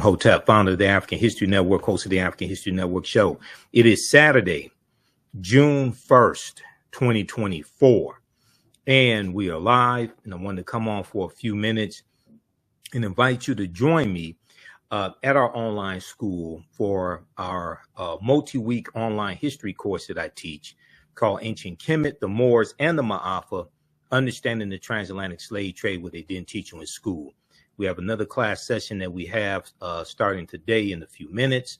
Imhotep, founder of the African History Network, host of the African History Network show. It is Saturday, June 1st, 2024, and we are live, and I wanted to come on for a few minutes and invite you to join me at our online school for our multi-week online history course that I teach called Ancient Kemet, the Moors, and the Maafa, Understanding the Transatlantic Slave Trade, what they didn't teach you in school. We have another class session that we have starting today in a few minutes.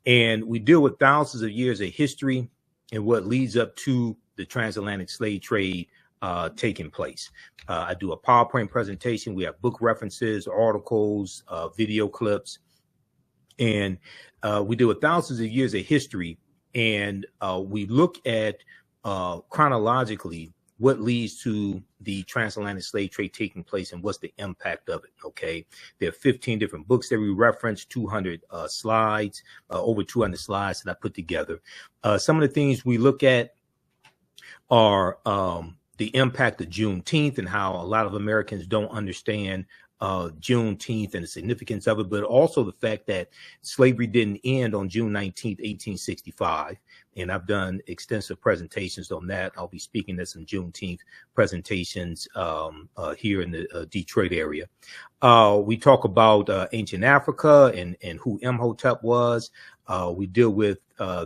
And we deal with thousands of years of history and what leads up to the transatlantic slave trade taking place. I do a PowerPoint presentation. We have book references, articles, video clips. And we deal with thousands of years of history. And we look at chronologically what leads to the transatlantic slave trade taking place and what's the impact of it, okay? There are 15 different books that we reference, 200 slides, over 200 slides that I put together. Some of the things we look at are the impact of Juneteenth and how a lot of Americans don't understand Juneteenth and the significance of it, but also the fact that slavery didn't end on June 19th, 1865. And I've done extensive presentations on that. I'll be speaking at some Juneteenth presentations here in the Detroit area. We talk about ancient Africa and who Imhotep was. We deal with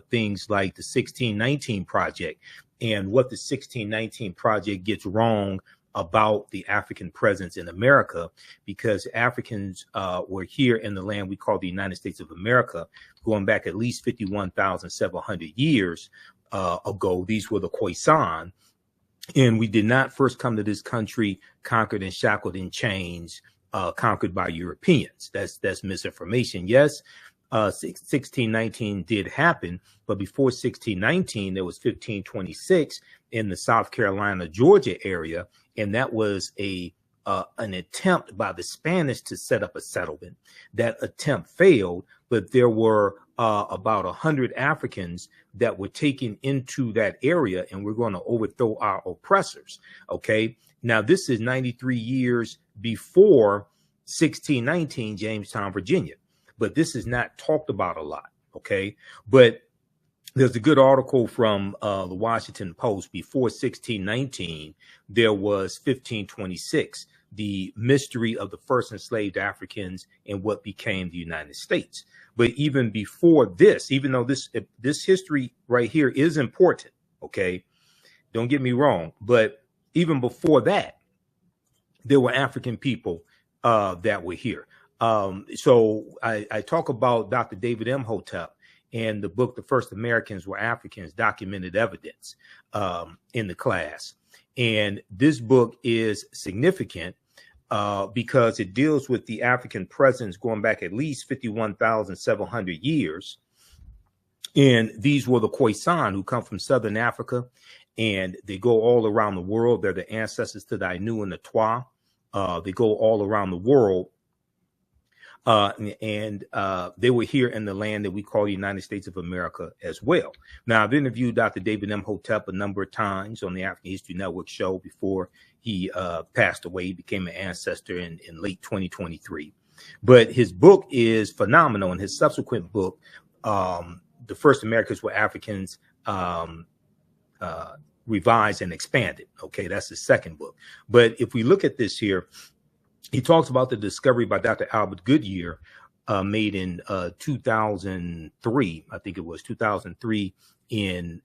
things like the 1619 Project and what the 1619 Project gets wrong about the African presence in America, because Africans were here in the land we call the United States of America, going back at least 51,700 years ago. These were the Khoisan, and we did not first come to this country conquered and shackled in chains, conquered by Europeans. That's misinformation. Yes, 1619 did happen, but before 1619, there was 1526 in the South Carolina, Georgia area, and that was an attempt by the Spanish to set up a settlement. That attempt failed, but there were about 100 Africans that were taken into that area, and we're going to overthrow our oppressors. Okay, now this is 93 years before 1619, Jamestown, Virginia, but this is not talked about a lot. Okay, but there's a good article from the Washington Post. Before 1619, there was 1526, the mystery of the first enslaved Africans and what became the United States. But even before this, even though this history right here is important, okay, don't get me wrong, but even before that, there were African people that were here. So I talk about Dr. David Imhotep. And the book, The First Americans Were Africans, Documented Evidence, in the class. And this book is significant because it deals with the African presence going back at least 51,700 years. And these were the Khoisan, who come from Southern Africa, and they go all around the world. They're the ancestors to the Ainu and the Twa. They go all around the world. They were here in the land that we call the United States of America as well. Now, I've interviewed Dr. David Imhotep a number of times on the African History Network show before he passed away. He became an ancestor in late 2023. But his book is phenomenal, and his subsequent book, The First Americans Were Africans, Revised and Expanded. Okay, that's the second book. But if we look at this here, he talks about the discovery by Dr. Albert Goodyear made in 2003, I think it was 2003, in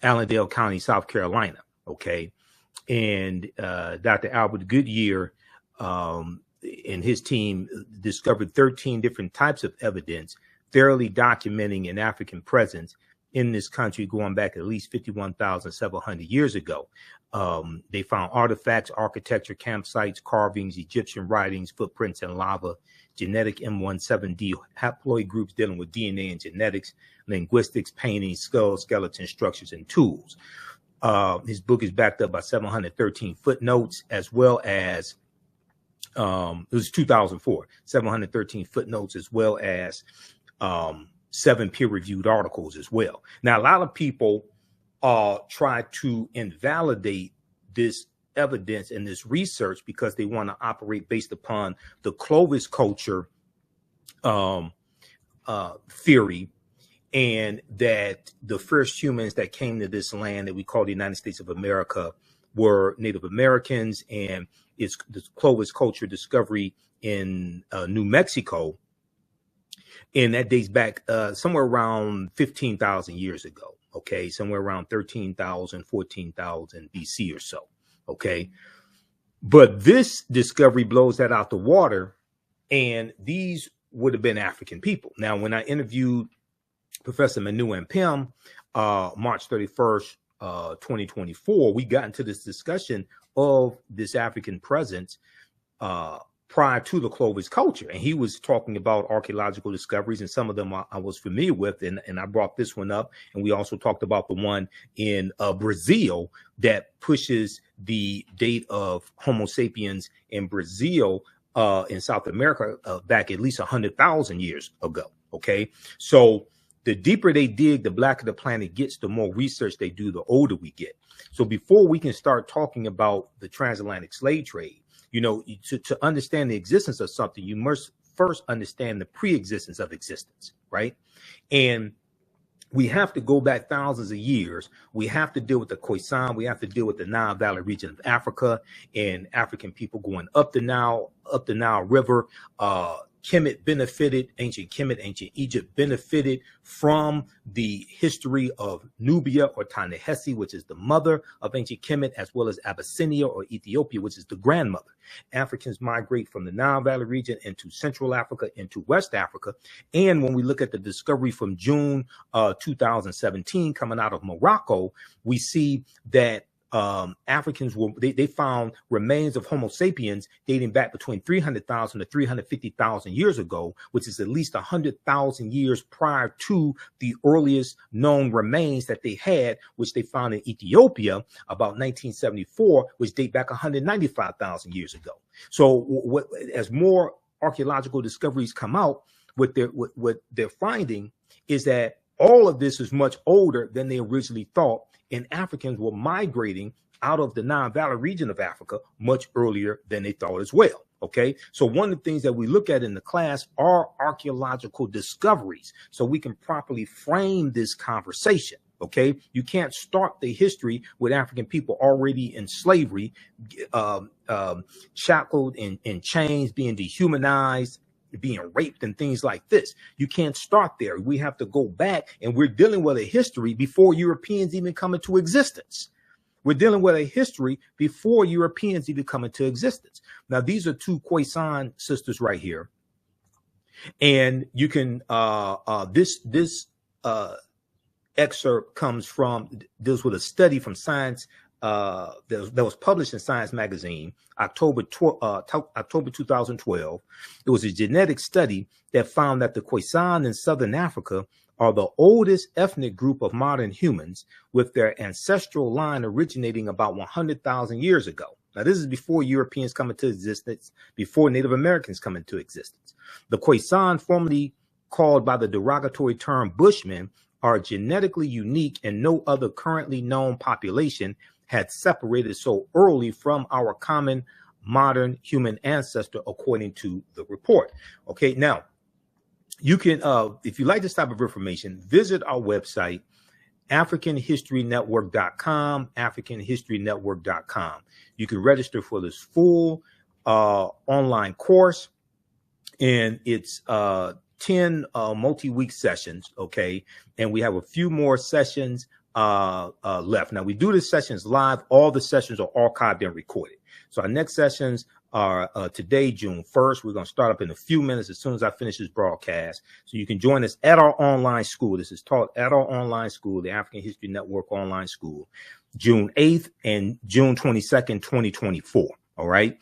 Allendale County, South Carolina. Okay. And Dr. Albert Goodyear and his team discovered 13 different types of evidence thoroughly documenting an African presence in this country going back at least 51,700 years ago. They found artifacts, architecture, campsites, carvings, Egyptian writings, footprints in lava, genetic M17D haploid groups dealing with DNA and genetics, linguistics, paintings, skulls, skeletons, structures, and tools. His book is backed up by 713 footnotes, as well as, it was 2004, 713 footnotes, as well as 7 peer-reviewed articles as well. Now, a lot of people try to invalidate this evidence and this research because they want to operate based upon the Clovis culture um, theory, and that the first humans that came to this land that we call the United States of America were Native Americans, and it's the Clovis culture discovery in New Mexico, and that dates back somewhere around 15,000 years ago. Okay, somewhere around 13,000, 14,000 BC or so. Okay, but this discovery blows that out the water, and these would have been African people. Now, when I interviewed Professor Manu and Pim, March 31st, 2024, we got into this discussion of this African presence prior to the Clovis culture. And he was talking about archaeological discoveries, and some of them I was familiar with. And I brought this one up. And we also talked about the one in Brazil that pushes the date of Homo sapiens in Brazil in South America back at least 100,000 years ago. Okay, so the deeper they dig, the blacker the planet gets, the more research they do, the older we get. So before we can start talking about the transatlantic slave trade, you know, to understand the existence of something, you must first understand the pre-existence of existence, right? And we have to go back thousands of years. We have to deal with the Khoisan. We have to deal with the Nile Valley region of Africa and African people going up the Nile River. Kemet benefited, ancient Kemet, ancient Egypt benefited from the history of Nubia or Ta-Nehisi, which is the mother of ancient Kemet, as well as Abyssinia or Ethiopia, which is the grandmother. Africans migrate from the Nile Valley region into Central Africa, into West Africa. And when we look at the discovery from June 2017 coming out of Morocco, we see that Africans they found remains of Homo sapiens dating back between 300,000 to 350,000 years ago, which is at least 100,000 years prior to the earliest known remains that they had, which they found in Ethiopia about 1974, which date back 195,000 years ago. So as more archaeological discoveries come out, what they're finding is that all of this is much older than they originally thought. And Africans were migrating out of the Nile Valley region of Africa much earlier than they thought as well. Okay, so one of the things that we look at in the class are archaeological discoveries, so we can properly frame this conversation. Okay, you can't start the history with African people already in slavery, shackled in chains, being dehumanized, being raped and things like this. You can't start there. We have to go back, and we're dealing with a history before Europeans even come into existence. We're dealing with a history before Europeans even come into existence. Now, these are two Khoisan sisters right here. And you can, this excerpt comes from, deals with a study from Science, that was published in Science magazine, October 2012. It was a genetic study that found that the Khoisan in Southern Africa are the oldest ethnic group of modern humans, with their ancestral line originating about 100,000 years ago. Now, this is before Europeans come into existence, before Native Americans come into existence. The Khoisan, formerly called by the derogatory term Bushmen, are genetically unique, and no other currently known population had separated so early from our common modern human ancestor, according to the report. Okay, now you can, if you like this type of information, visit our website, AfricanHistoryNetwork.com, AfricanHistoryNetwork.com. You can register for this full online course, and it's 10 multi-week sessions. Okay, and we have a few more sessions left. Now, we do the sessions live. All the sessions are archived and recorded. So our next sessions are today, June 1st. We're going to start up in a few minutes as soon as I finish this broadcast. So you can join us at our online school. This is taught at our online school, the African History Network online school, June 8th and June 22nd, 2024. All right.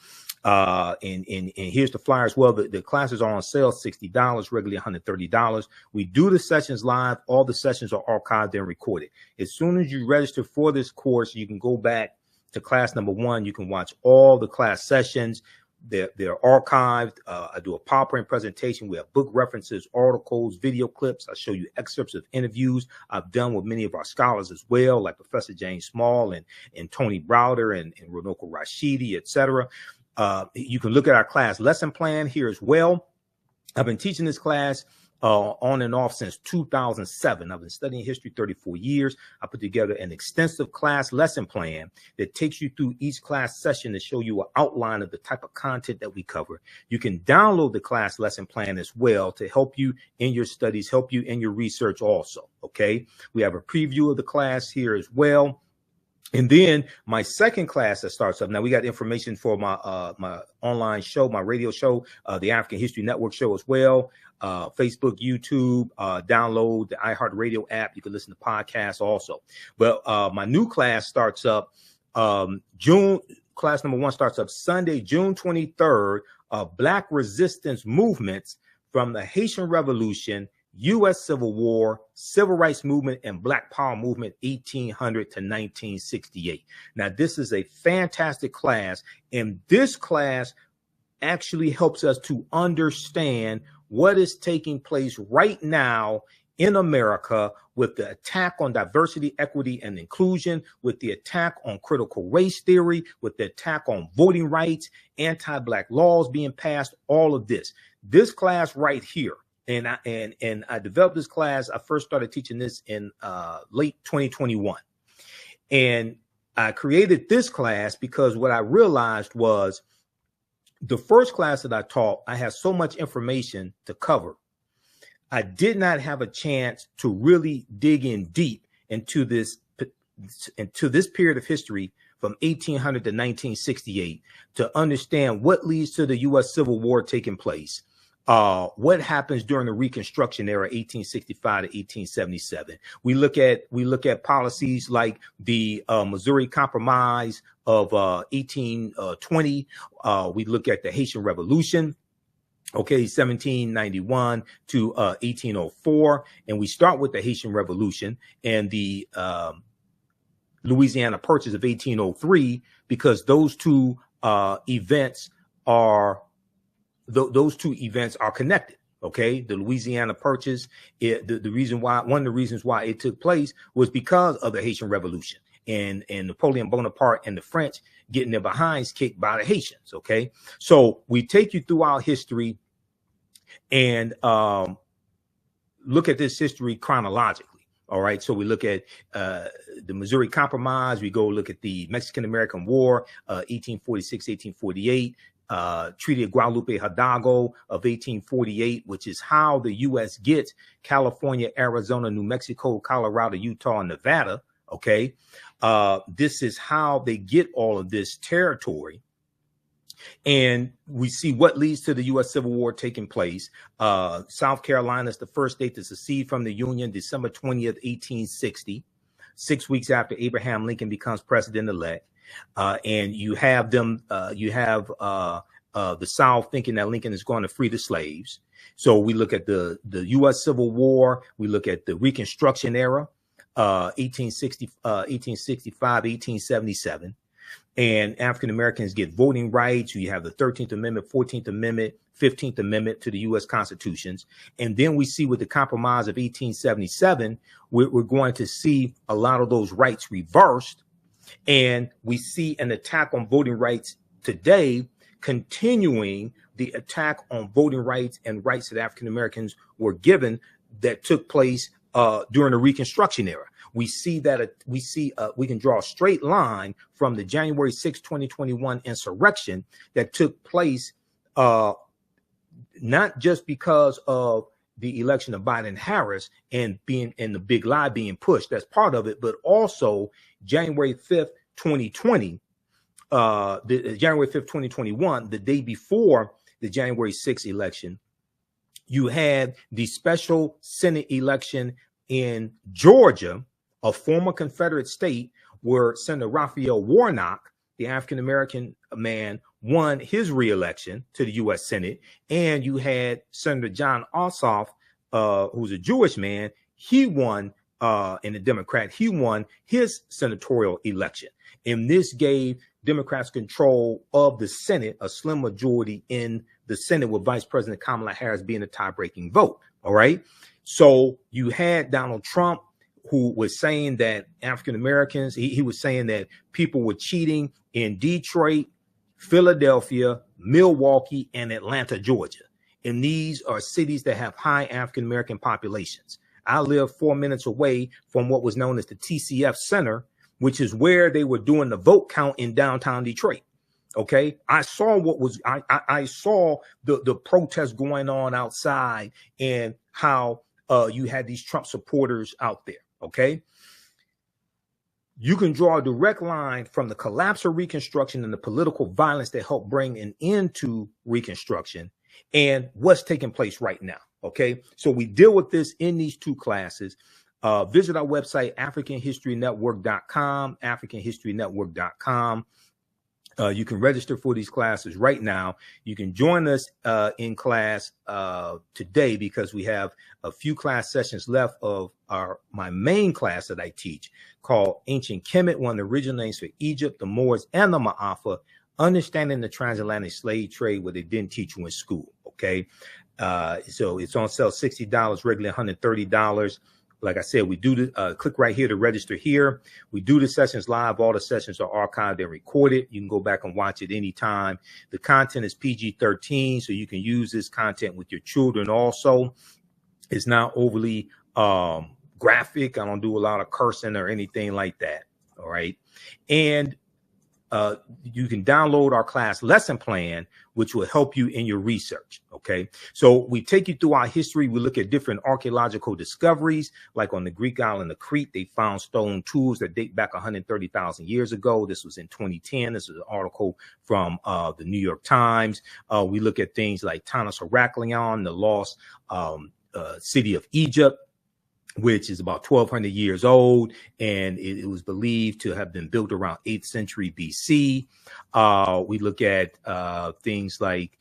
And here's the flyer as well. The classes are on sale, $60, regularly $130. We do the sessions live. All the sessions are archived and recorded. As soon as you register for this course, you can go back to class number 1. You can watch all the class sessions. They're archived. I do a PowerPoint presentation. We have book references, articles, video clips. I show you excerpts of interviews I've done with many of our scholars as well, like Professor James Small and Tony Browder and Runoko Rashidi, etc. You can look at our class lesson plan here as well. I've been teaching this class on and off since 2007. I've been studying history 34 years. I put together an extensive class lesson plan that takes you through each class session to show you an outline of the type of content that we cover. You can download the class lesson plan as well to help you in your studies, help you in your research also. Okay. We have a preview of the class here as well. And then my second class that starts up. Now we got information for my my online show, my radio show, the African History Network show as well. Facebook, YouTube, download the iHeartRadio app. You can listen to podcasts also. But my new class starts up class number 1 starts up Sunday, June 23rd, Black Resistance Movements from the Haitian Revolution, U.S. Civil War, Civil Rights Movement, and Black Power Movement, 1800 to 1968. Now, this is a fantastic class, and this class actually helps us to understand what is taking place right now in America with the attack on diversity, equity, and inclusion, with the attack on critical race theory, with the attack on voting rights, anti-Black laws being passed, all of this. This class right here, and I developed this class. I first started teaching this in late 2021. And I created this class because what I realized was the first class that I taught, I had so much information to cover. I did not have a chance to really dig in deep into this period of history from 1800 to 1968 to understand what leads to the U.S. Civil War taking place. What happens during the Reconstruction era, 1865 to 1877. We look at policies like the Missouri Compromise of 1820. We look at the Haitian Revolution, okay, 1791 to 1804, and we start with the Haitian Revolution and the Louisiana Purchase of 1803 because those two events are connected. Okay, the Louisiana Purchase, the reason why, one of the reasons why it took place was because of the Haitian Revolution and Napoleon Bonaparte and the French getting their behinds kicked by the Haitians. Okay, so we take you through our history and look at this history chronologically. All right, so we look at the Missouri Compromise. We go look at the Mexican-American War, 1846, 1848. Treaty of Guadalupe Hidalgo of 1848, which is how the U.S. gets California, Arizona, New Mexico, Colorado, Utah, and Nevada. Okay, this is how they get all of this territory. And we see what leads to the U.S. Civil War taking place. South Carolina is the first state to secede from the Union, December 20th, 1860, 6 weeks after Abraham Lincoln becomes president-elect. And you have them, the South thinking that Lincoln is going to free the slaves. So we look at the U.S. Civil War. We look at the Reconstruction era, 1865, 1877. And African Americans get voting rights. You have the 13th Amendment, 14th Amendment, 15th Amendment to the U.S. Constitutions. And then we see with the Compromise of 1877, we're going to see a lot of those rights reversed. And we see an attack on voting rights today, continuing the attack on voting rights and rights that African Americans were given that took place during the Reconstruction era. We see that we can draw a straight line from the January 6, 2021 insurrection that took place, not just because of the election of Biden and Harris and the big lie being pushed. That's part of it, but also January 5th, 2020, January 5th, 2021, the day before the January 6th election, you had the special Senate election in Georgia, a former Confederate state, where Senator Raphael Warnock, the African-American man, won his reelection to the U.S. Senate. And you had Senator John Ossoff, who's a Jewish man. He won, and a Democrat, he won his senatorial election. And this gave Democrats control of the Senate, a slim majority in the Senate, with Vice President Kamala Harris being a tie-breaking vote. All right. So you had Donald Trump, who was saying that African Americans, he was saying that people were cheating in Detroit, Philadelphia, Milwaukee, and Atlanta, Georgia. And these are cities that have high African-American populations. I live 4 minutes away from what was known as the TCF Center, which is where they were doing the vote count in downtown Detroit. Okay, I saw what was I saw the protests going on outside and how you had these Trump supporters out there. Okay, you can draw a direct line from the collapse of Reconstruction and the political violence that helped bring an end to Reconstruction and what's taking place right now. Okay, so we deal with this in these two classes. Visit our website, AfricanHistoryNetwork.com, AfricanHistoryNetwork.com. You can register for these classes right now. You can join us in class today because we have a few class sessions left of my main class that I teach called Ancient Kemet, one of the original names for Egypt, the Moors, and the Maafa, Understanding the Transatlantic Slave Trade, what they didn't teach you in school. Okay, so it's on sale $60, regularly $130. Like I said, we do the click right here to register here. We do the sessions live. All the sessions are archived and recorded. You can go back and watch it anytime. The content is PG-13, so you can use this content with your children also. It's not overly graphic. I don't do a lot of cursing or anything like that. All right. And you can download our class lesson plan, which will help you in your research. Okay, so we take you through our history. We look at different archaeological discoveries, like on the Greek island of Crete, they found stone tools that date back 130,000 years ago. This was in 2010. This is an article from the New York Times. We look at things like Tanis Heraklion, the lost city of Egypt, which is about 1,200 years old, and it was believed to have been built around 8th century BC. We look at things like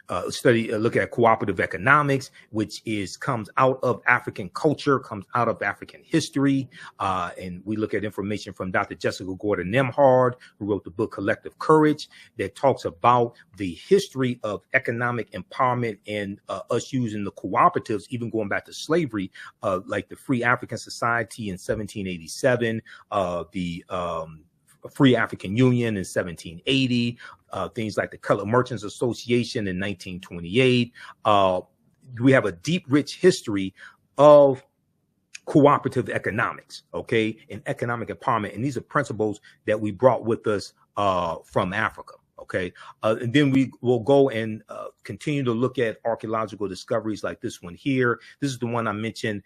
look at cooperative economics, which comes out of African culture, comes out of African history. And we look at information from Dr. Jessica Gordon Nemhard, who wrote the book Collective Courage, that talks about the history of economic empowerment and us using the cooperatives, even going back to slavery, like the Free African Society in 1787, the Free African Union in 1780, things like the Colored Merchants Association in 1928. We have a deep, rich history of cooperative economics, okay, and economic empowerment. And these are principles that we brought with us from Africa, okay. And then we will go and continue to look at archaeological discoveries like this one here. This is the one I mentioned,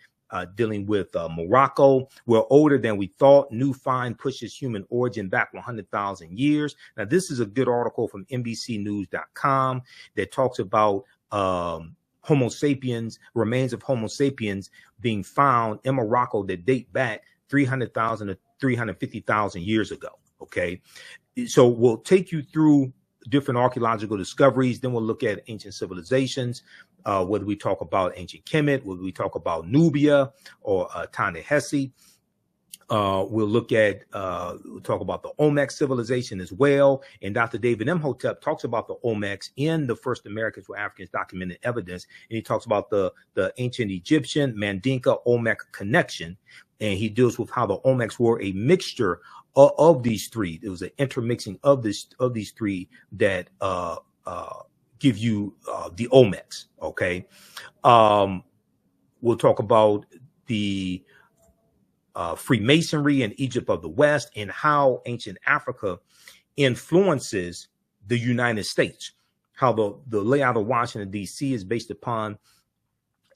dealing with Morocco. We're older than we thought. New find pushes human origin back 100,000 years. Now, this is a good article from NBCnews.com that talks about Homo sapiens, remains of Homo sapiens being found in Morocco that date back 300,000 to 350,000 years ago. Okay, so we'll take you through different archaeological discoveries. Then we'll look at ancient civilizations. Whether we talk about ancient Kemet, whether we talk about Nubia or Ta-Nehisi. We'll look at, we'll talk about the Olmec civilization as well. And Dr. David Imhotep talks about the Olmecs in the First Americans for Africans documented evidence. And he talks about the ancient Egyptian Mandinka Olmec connection. And he deals with how the Olmecs were a mixture of these three. It was an intermixing of these three that give you the Olmecs. Okay. We'll talk about the Freemasonry in Egypt of the West and how ancient Africa influences the United States. How the layout of Washington, D.C. is based upon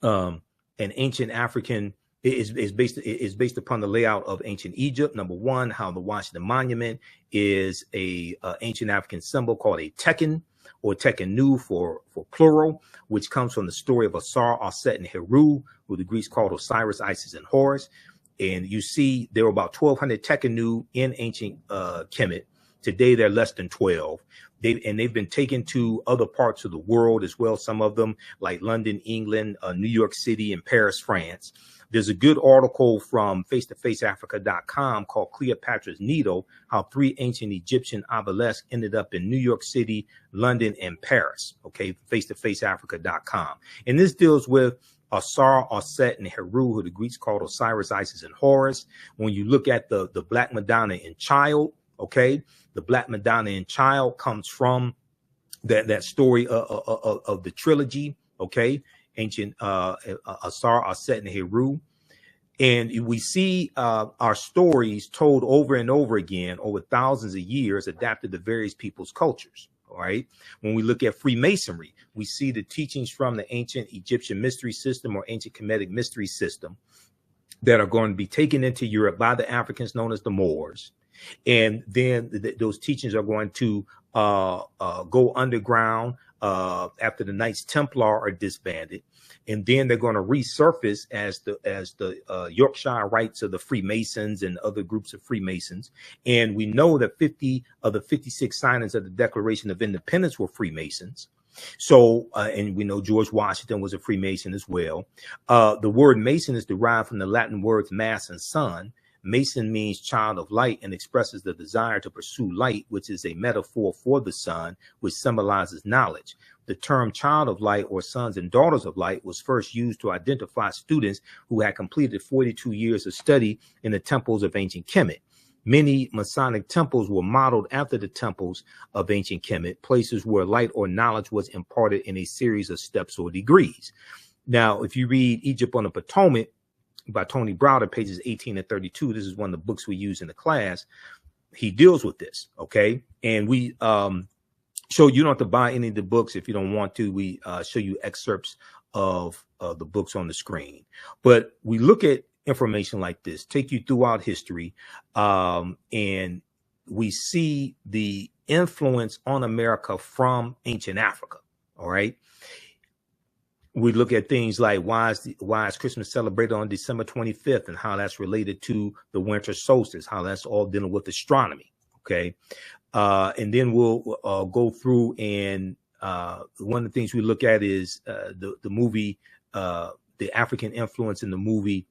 an ancient African. Is based upon the layout of ancient Egypt. Number one, how the Washington Monument is a ancient African symbol called a Tekken, or Tekkenu for plural, which comes from the story of Asar, Aset, and Heru, who the Greeks called Osiris, Isis, and Horus. And you see there were about 1,200 Tekkenu in ancient Kemet. Today, they're less than 12. They've been taken to other parts of the world as well, some of them like London, England, New York City, and Paris, France. There's a good article from FaceToFaceAfrica.com called Cleopatra's Needle, how 3 ancient Egyptian obelisks ended up in New York City, London, and Paris. Okay, FaceToFaceAfrica.com. And this deals with Asar, Aset, and Heru, who the Greeks called Osiris, Isis, and Horus. When you look at the Black Madonna and Child, okay, the Black Madonna and Child comes from that story of the trilogy, okay, ancient Asar, Aset, and Heru. And we see our stories told over and over again over thousands of years, adapted to various people's cultures. All right. When we look at Freemasonry, we see the teachings from the ancient Egyptian mystery system or ancient Kemetic mystery system that are going to be taken into Europe by the Africans known as the Moors. And then those teachings are going to go underground after the Knights Templar are disbanded. And then they're going to resurface as the Yorkshire Rites of the Freemasons and other groups of Freemasons. And we know that 50 of the 56 signers of the Declaration of Independence were Freemasons. So, and we know George Washington was a Freemason as well. The word Mason is derived from the Latin words mass and sun. Mason means child of light and expresses the desire to pursue light, which is a metaphor for the sun, which symbolizes knowledge. The term child of light or sons and daughters of light was first used to identify students who had completed 42 years of study in the temples of ancient Kemet. Many Masonic temples were modeled after the temples of ancient Kemet, places where light or knowledge was imparted in a series of steps or degrees. Now, if you read Egypt on the Potomac by Tony Browder, pages 18 and 32, this is one of the books we use in the class. He deals with this, okay? And we show you don't have to buy any of the books if you don't want to. We show you excerpts of the books on the screen. But we look at information like this, take you throughout history, and we see the influence on America from ancient Africa, all right? We look at things like why is Christmas celebrated on December 25th and how that's related to the winter solstice, how that's all dealing with astronomy, okay? And then we'll go through, and one of the things we look at is the movie, the African influence in the movie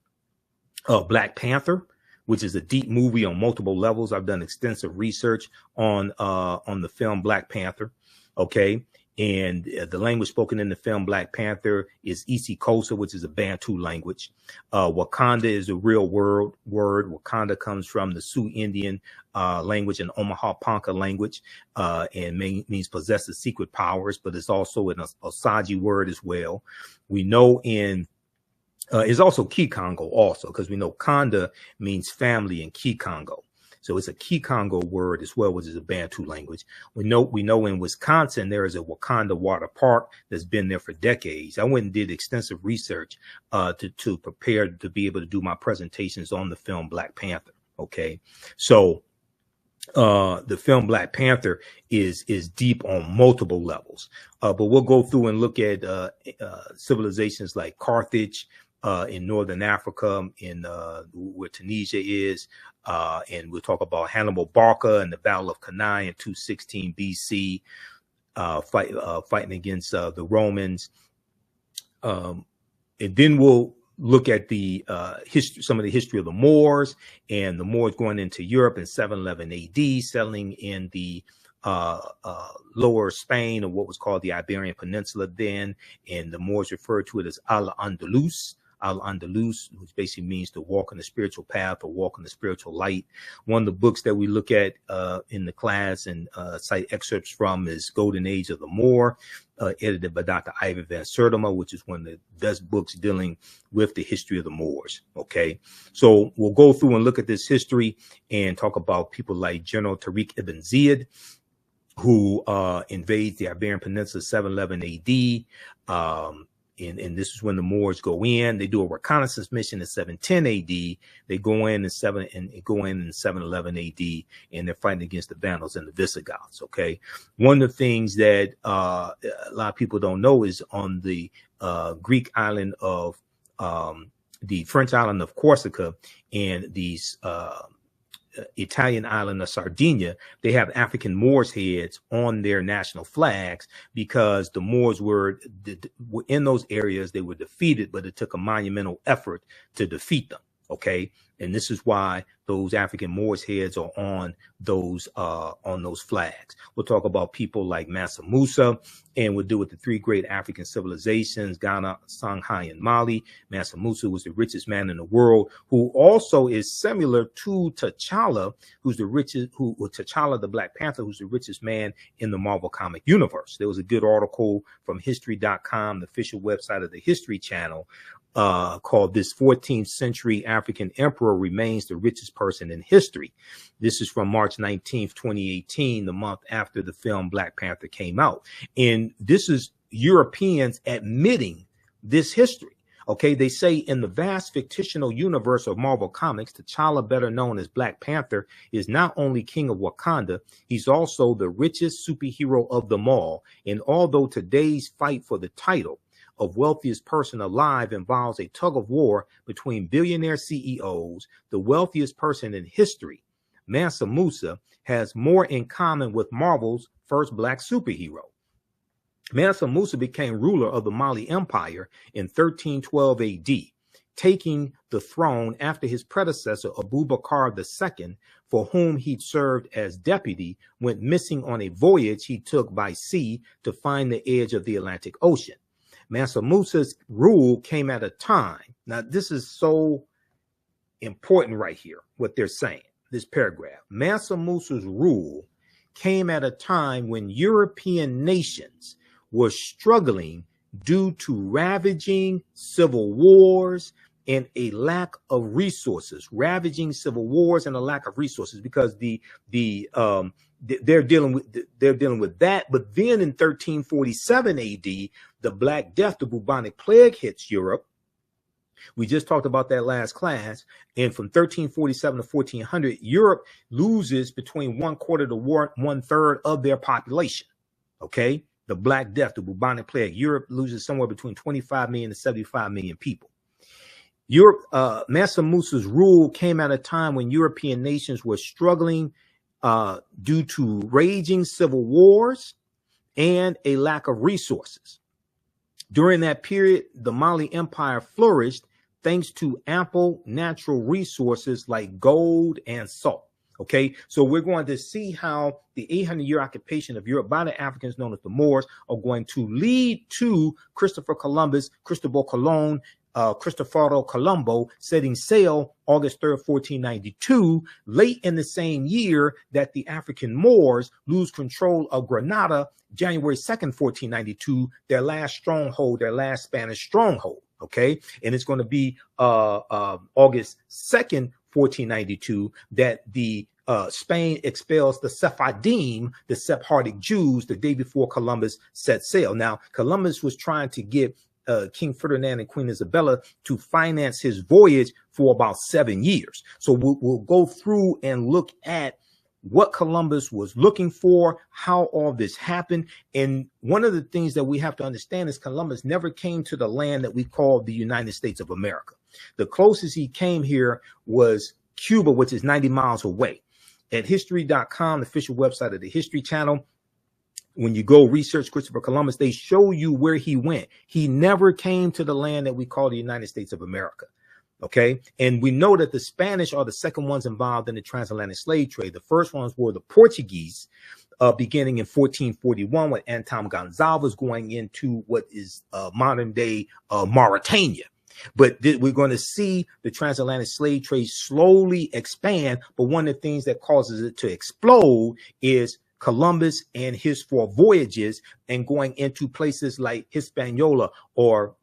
Black Panther, which is a deep movie on multiple levels. I've done extensive research on the film Black Panther, okay? And the language spoken in the film Black Panther is isiXhosa, which is a Bantu language. Wakanda is a real word. Wakanda comes from the Sioux Indian language and Omaha Ponca language, and means possesses secret powers, but it's also an Osage word as well. We know is also Kikongo also, because we know Kanda means family in Kikongo. So it's a Kikongo word as well, which is a Bantu language. We know in Wisconsin, there is a Wakanda Water Park that's been there for decades. I went and did extensive research to prepare to be able to do my presentations on the film Black Panther. Okay. So the film Black Panther is deep on multiple levels. But we'll go through and look at civilizations like Carthage, in Northern Africa, in where Tunisia is, and we'll talk about Hannibal Barca and the Battle of Cannae in 216 BC, fighting against the Romans, and then we'll look at the history, some of the history of the Moors, and the Moors going into Europe in 711 AD, settling in the lower Spain, or what was called the Iberian Peninsula then, and the Moors referred to it as Al-Andalus. Al-Andalus, which basically means to walk on the spiritual path or walk in the spiritual light. One of the books that we look at in the class and cite excerpts from is Golden Age of the Moor, edited by Dr. Ivan Van Sertima, which is one of the best books dealing with the history of the Moors. Okay, so we'll go through and look at this history and talk about people like General Tariq ibn Ziyad, who invades the Iberian Peninsula 711 AD. And this is when the Moors go in. They do a reconnaissance mission in 710 AD. They go in 711 AD, and they're fighting against the Vandals and the Visigoths. Okay, one of the things that a lot of people don't know is on the Greek island of the French island of Corsica and these Italian island of Sardinia, they have African Moors heads on their national flags because the Moors were in those areas. They were defeated, but it took a monumental effort to defeat them. Okay, And this is why those African Moors heads are on those flags. We'll talk about people like Mansa Musa, and we'll deal with the three great African civilizations, Ghana, Songhai, and Mali. Mansa Musa was the richest man in the world, who also is similar to T'Challa, T'Challa the Black Panther, who's the richest man in the Marvel comic universe. There was a good article from history.com, the official website of the History Channel, called "This 14th Century African Emperor Remains the Richest Person in History." This is from March 19th, 2018, the month after the film Black Panther came out. And this is Europeans admitting this history. Okay, they say in the vast fictional universe of Marvel Comics, T'Challa, better known as Black Panther, is not only king of Wakanda, he's also the richest superhero of them all. And although today's fight for the title of wealthiest person alive involves a tug of war between billionaire CEOs, the wealthiest person in history, Mansa Musa, has more in common with Marvel's first black superhero. Mansa Musa became ruler of the Mali Empire in 1312 AD, taking the throne after his predecessor Abubakar II, for whom he'd served as deputy, went missing on a voyage he took by sea to find the edge of the Atlantic Ocean. Mansa Musa's rule came at a time. Now, this is so important right here, what they're saying, this paragraph. Mansa Musa's rule came at a time when European nations were struggling due to ravaging civil wars and a lack of resources. Ravaging civil wars and a lack of resources, because they're dealing with that. But then in 1347 AD, the Black Death, the bubonic plague, hits Europe. We just talked about that last class. And from 1347 to 1400, Europe loses between 1/4 to 1/3 of their population. Okay, the Black Death, the bubonic plague, Europe loses somewhere between 25 million to 75 million people. Mansa Musa's rule came at a time when European nations were struggling due to raging civil wars and a lack of resources. During that period, the Mali Empire flourished thanks to ample natural resources like gold and salt. Okay, so we're going to see how the 800-year occupation of Europe by the Africans known as the Moors are going to lead to Cristobal Colon, Cristoforo Colombo setting sail August 3rd, 1492, late in the same year that the African Moors lose control of Granada, January 2nd, 1492, their last stronghold, their last Spanish stronghold. Okay, and it's going to be August 2nd, 1492, that the Spain expels the Sephardim, the Sephardic Jews, the day before Columbus set sail. Now, Columbus was trying to get King Ferdinand and Queen Isabella to finance his voyage for about 7 years. So we'll go through and look at what Columbus was looking for, how all this happened. And one of the things that we have to understand is Columbus never came to the land that we call the United States of America. The closest he came here was Cuba, which is 90 miles away. At history.com, the official website of the History Channel, when you go research Christopher Columbus, they show you where he went. He never came to the land that we call the United States of America. Okay, and we know that the Spanish are the second ones involved in the transatlantic slave trade. The first ones were the Portuguese, beginning in 1441 with Anton Gonzalez going into what is modern day Mauritania. But we're going to see the transatlantic slave trade slowly expand. But one of the things that causes it to explode is Columbus and his 4 voyages and going into places like Hispaniola or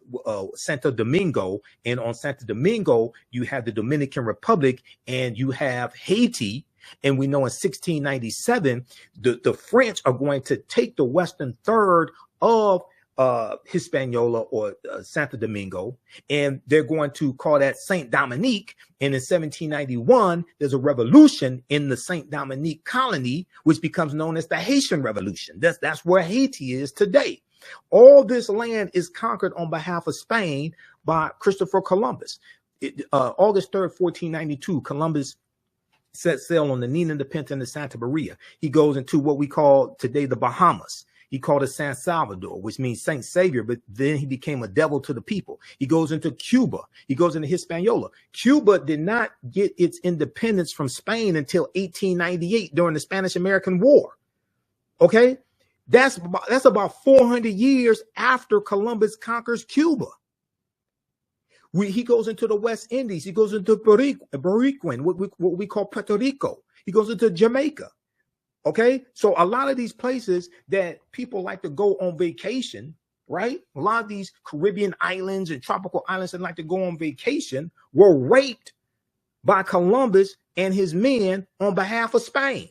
Santo Domingo. And on Santo Domingo, you have the Dominican Republic and you have Haiti. And we know in 1697, the French are going to take the western third of Hispaniola or Santo Domingo, and they're going to call that Saint Dominique. And in 1791, there's a revolution in the Saint Dominique colony, which becomes known as the Haitian Revolution. That's where Haiti is today. All this land is conquered on behalf of Spain by Christopher Columbus. August 3rd, 1492, Columbus set sail on the Nina, the Pinta, and the Santa Maria. He goes into what we call today the Bahamas. He called it San Salvador, which means Saint Savior, but then he became a devil to the people. He goes into Cuba. He goes into Hispaniola. Cuba did not get its independence from Spain until 1898 during the Spanish-American War. Okay? That's about 400 years after Columbus conquers Cuba. He goes into the West Indies. He goes into Boricuan, what we call Puerto Rico. He goes into Jamaica. Okay, so a lot of these places that people like to go on vacation, right? A lot of these Caribbean islands and tropical islands that like to go on vacation were raped by Columbus and his men on behalf of Spain.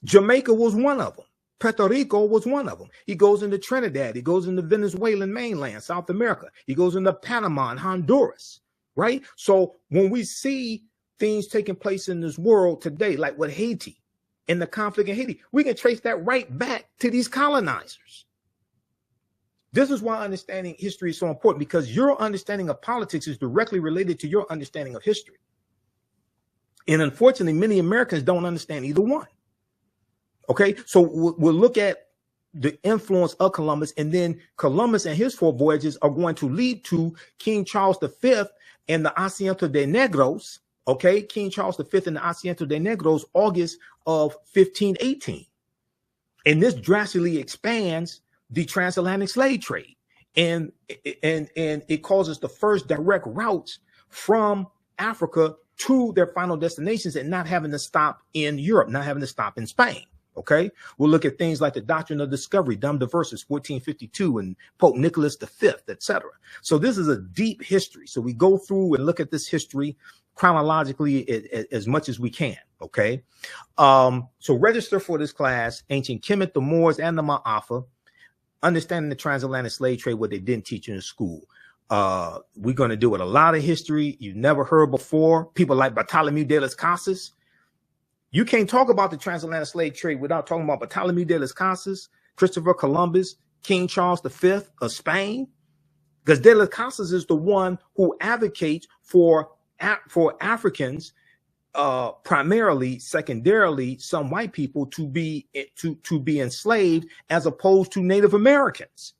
Jamaica was one of them. Puerto Rico was one of them. He goes into Trinidad. He goes into Venezuelan mainland, South America. He goes into Panama and Honduras, right? So when we see things taking place in this world today, like with Haiti, in the conflict in Haiti, we can trace that right back to these colonizers. This is why understanding history is so important, because your understanding of politics is directly related to your understanding of history. And unfortunately, many Americans don't understand either one. Okay, so we'll look at the influence of Columbus, and then Columbus and his 4 voyages are going to lead to King Charles V and the Asiento de Negros. Okay, King Charles V and the Asiento de Negros, August of 1518. And this drastically expands the transatlantic slave trade. And it causes the first direct routes from Africa to their final destinations and not having to stop in Europe, not having to stop in Spain. Okay, we'll look at things like the doctrine of discovery, Dum Diversas, 1452, and Pope Nicholas V, etc. So this is a deep history. So we go through and look at this history chronologically as much as we can. Okay, so register for this class: Ancient Kemet, the Moors, and the Maafa. Understanding the transatlantic slave trade, what they didn't teach you in school. We're going to do it a lot of history you've never heard before. People like Bartholomew de las Casas. You can't talk about the transatlantic slave trade without talking about Bartholomew de las Casas, Christopher Columbus, King Charles V of Spain, because de las Casas is the one who advocates for Africans, primarily, secondarily, some white people to be enslaved as opposed to Native Americans.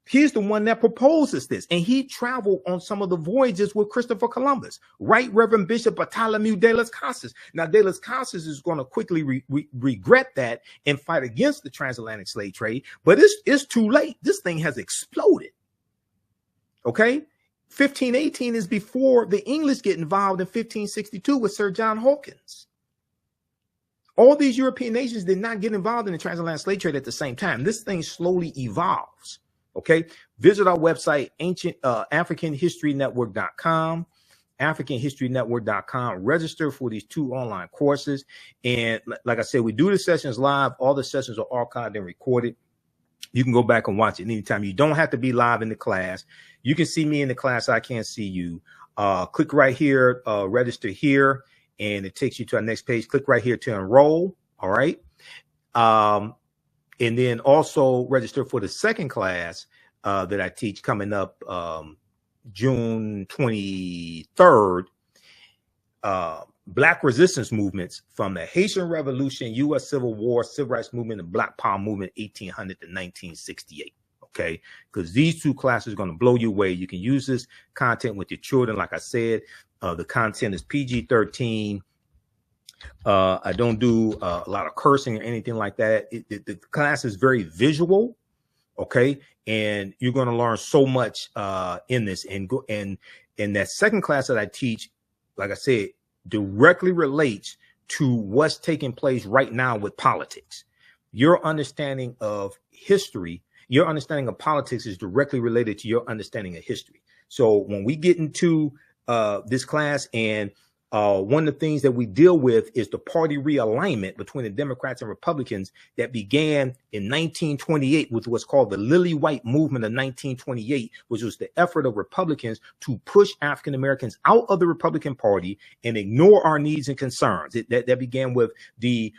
He's the one that proposes this, and he traveled on some of the voyages with Christopher Columbus. Right Reverend Bishop Bartholomew de las Casas. Now, de las Casas is going to quickly regret that and fight against the transatlantic slave trade, but it's too late. This thing has exploded. Okay, 1518 is before the English get involved in 1562 with Sir John Hawkins. All these European nations did not get involved in the transatlantic slave trade at the same time. This thing slowly evolves. Okay, visit our website, AfricanHistoryNetwork.com, AfricanHistoryNetwork.com. Register for these 2 online courses. And like I said, we do the sessions live. All the sessions are archived and recorded. You can go back and watch it anytime. You don't have to be live in the class. You can see me in the class. I can't see you. Click right here, register here, and it takes you to our next page. Click right here to enroll. All right. And then also register for the second class that I teach coming up June 23rd. Black resistance movements from the Haitian Revolution, U.S. Civil War, Civil Rights Movement, and Black Power Movement, 1800 to 1968. Okay, because these 2 classes are going to blow you away. You can use this content with your children. Like I said, the content is PG-13. I don't do a lot of cursing or anything like that. The class is very visual, okay? And you're going to learn so much in this. And that second class that I teach, like I said, directly relates to what's taking place right now with politics. Your understanding of history, your understanding of politics is directly related to your understanding of history. So when we get into this class, and one of the things that we deal with is the party realignment between the Democrats and Republicans that began in 1928 with what's called the Lily White Movement of 1928, which was the effort of Republicans to push African Americans out of the Republican Party and ignore our needs and concerns. That began with the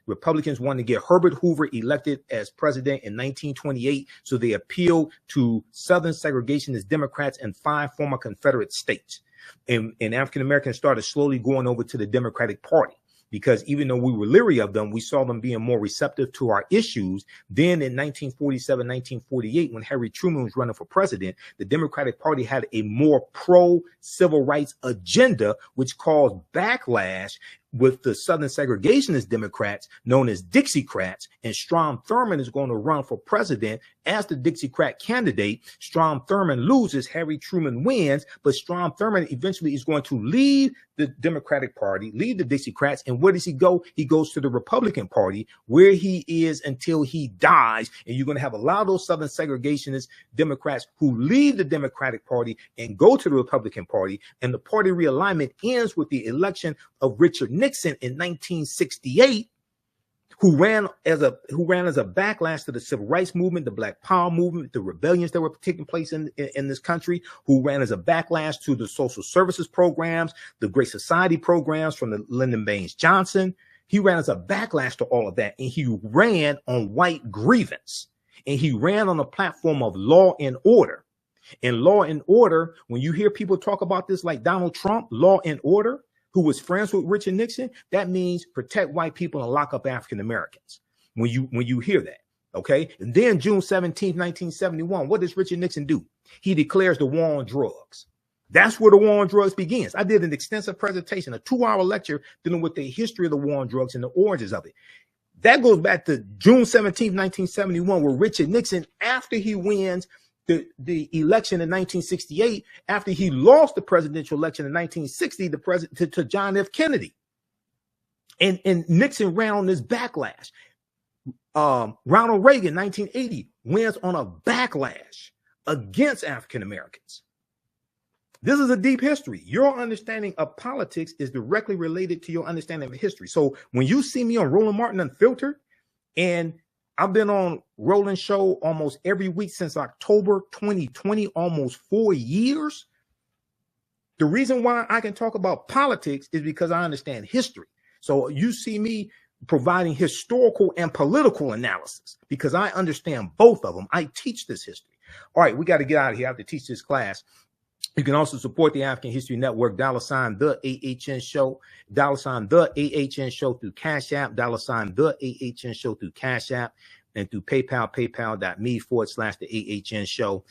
Republicans wanting to get Herbert Hoover elected as president in 1928. So they appealed to Southern segregationist Democrats in 5 former Confederate states. And African Americans started slowly going over to the Democratic Party. because even though we were leery of them, we saw them being more receptive to our issues. Then in 1947, 1948, when Harry Truman was running for president, the Democratic Party had a more pro-civil rights agenda, which caused backlash with the Southern segregationist Democrats known as Dixiecrats, and Strom Thurmond is going to run for president as the Dixiecrat candidate. Strom Thurmond loses, Harry Truman wins, but Strom Thurmond eventually is going to leave the Democratic Party, leave the Dixiecrats, and where does he go? He goes to the Republican Party, where he is until he dies, and you're going to have a lot of those Southern segregationist Democrats who leave the Democratic Party and go to the Republican Party, and the party realignment ends with the election of Richard Nixon in 1968, who ran as a backlash to the civil rights movement, the Black Power movement, the rebellions that were taking place in this country, who ran as a backlash to the social services programs, the Great Society programs from the Lyndon Baines Johnson. He ran as a backlash to all of that, and he ran on white grievance, and he ran on a platform of law and order. And law and order, when you hear people talk about this like Donald Trump, law and order, who was friends with Richard Nixon, that means protect white people and lock up African Americans. When you hear that, okay? And then June 17th, 1971, what does Richard Nixon do? He declares the war on drugs. That's where the war on drugs begins. I did an extensive presentation, a 2-hour lecture dealing with the history of the war on drugs and the origins of it. That goes back to June 17th, 1971, where Richard Nixon, after he wins the election in 1968, after he lost the presidential election in 1960, the president to John F. Kennedy, and Nixon ran on this backlash. Ronald Reagan, 1980, wins on a backlash against African Americans. This is a deep history. Your understanding of politics is directly related to your understanding of history. So when you see me on Roland Martin Unfiltered, and I've been on Roland's show almost every week since October 2020, almost 4 years. The reason why I can talk about politics is because I understand history. So you see me providing historical and political analysis because I understand both of them. I teach this history. All right, we got to get out of here. I have to teach this class. You can also support the African History Network, $ the AHN Show, $ the AHN Show through Cash App, $ the AHN Show through Cash App, and through PayPal, paypal.me/the AHN Show.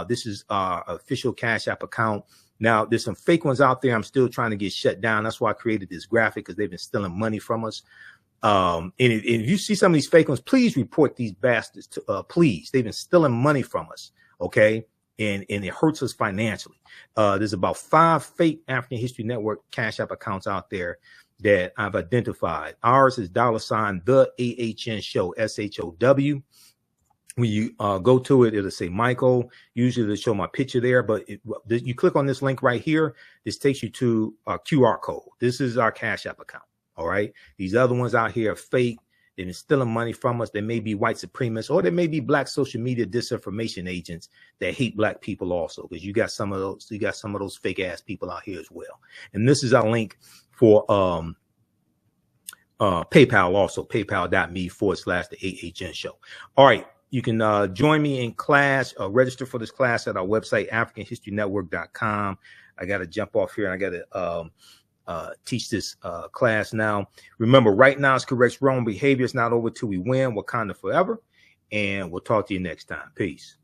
This is our official Cash App account. Now, there's some fake ones out there I'm still trying to get shut down. That's why I created this graphic, because they've been stealing money from us. And if you see some of these fake ones, please report these bastards to, please. They've been stealing money from us, okay? And it hurts us financially. There's about 5 fake African History Network Cash App accounts out there that I've identified. Ours is $ the AHN Show, SHOW. When you go to it, it'll say Michael. Usually it'll show my picture there, but you click on this link right here. This takes you to our QR code. This is our Cash App account. All right. These other ones out here are fake. They've been stealing money from us. They may be white supremacists, or they may be black social media disinformation agents that hate black people also, because you got some of those. You got some of those fake ass people out here as well. And this is our link for PayPal also, paypal.me/the AHN Show. All right. You can join me in class, register for this class at our website, AfricanHistoryNetwork.com. I got to jump off here, and I got to teach this class now. Remember, right now is correct wrong behavior. It's not over till we win. Wakanda forever. And we'll talk to you next time. Peace.